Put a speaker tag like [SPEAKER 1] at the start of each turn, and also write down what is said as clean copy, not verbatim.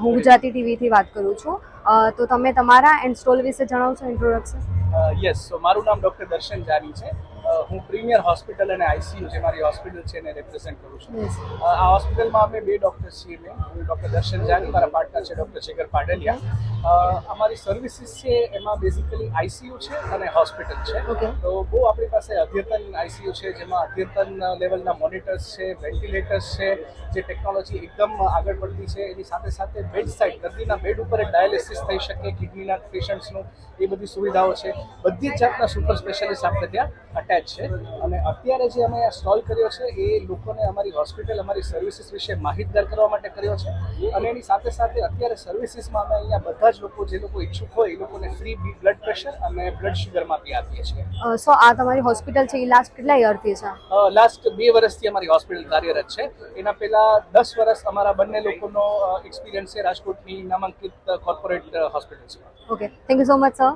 [SPEAKER 1] હું ગુજરાતી ટીવીથી વાત કરું છું. તો તમે તમારા એન્ડ સ્ટોલ વિશે જણાવશો ઇન્ટ્રોડક્શન?
[SPEAKER 2] યસ, સો મારું નામ ડૉક્ટર દર્શન જાની છે. હું પ્રીમિયર હોસ્પિટલ અને આઈસીયુ જે મારી હોસ્પિટલ છે એને રિપ્રેઝેન્ટ કરું છું.
[SPEAKER 1] Yes.
[SPEAKER 2] આ હોસ્પિટલમાં અમે બે ડૉક્ટર છીએ. હું ડૉક્ટર દર્શન જાની, મારા પાર્ટનર છે ડૉક્ટર શેખર પાડલિયા. અમારી સર્વિસીસ છે એમાં બેઝિકલી આઈસીયુ છે અને હોસ્પિટલ છે.
[SPEAKER 1] Okay.
[SPEAKER 2] તો બહુ આપણી પાસે અદ્યતન આઈસીયુ છે, જેમાં અદ્યતન લેવલના મોનિટર્સ છે, વેન્ટિલેટર્સ છે, જે ટેકનોલોજી એકદમ આગળ પડતી છે. એની સાથે સાથે બેડ સાઇડ દર્દીના બેડ ઉપર ડાયાલિસિસ થઈ શકે, કિડનીના પેશન્ટ્સનું, એ બધી સુવિધાઓ છે. બધી જ જાતના સુપર સ્પેશિયાલિસ્ટ આપણે ત્યાં અટેચ છે. અને અત્યારે જે અમે સ્ટોલ કર્યો છે એ લોકોને અમારી હોસ્પિટલ, અમારી સર્વિસીસ વિશે માહિતગાર કરવા માટે કર્યો છે. અને એની સાથે સાથે અત્યારે સર્વિસીસમાં અમે અહીંયા બધા જ લોકો, જે લોકો ઈચ્છુક હોય, એ લોકોને ફ્રી બ્લડ પ્રેશર અને બ્લડ શુગર માપી આપીએ છીએ.
[SPEAKER 1] સો આ તમારી હોસ્પિટલ છે એ લાસ્ટ કેટલા યરથી છે?
[SPEAKER 2] લાસ્ટ 2 વર્ષથી અમારી હોસ્પિટલ કાર્યરત છે. એના પહેલા 10 વર્ષ અમારા બંને લોકોનો એક્સપિરિયન્સ છે રાજકોટની નામાંકિત કોર્પોરેટ હોસ્પિટલ્સમાં.
[SPEAKER 1] Okay, thank you so much sir.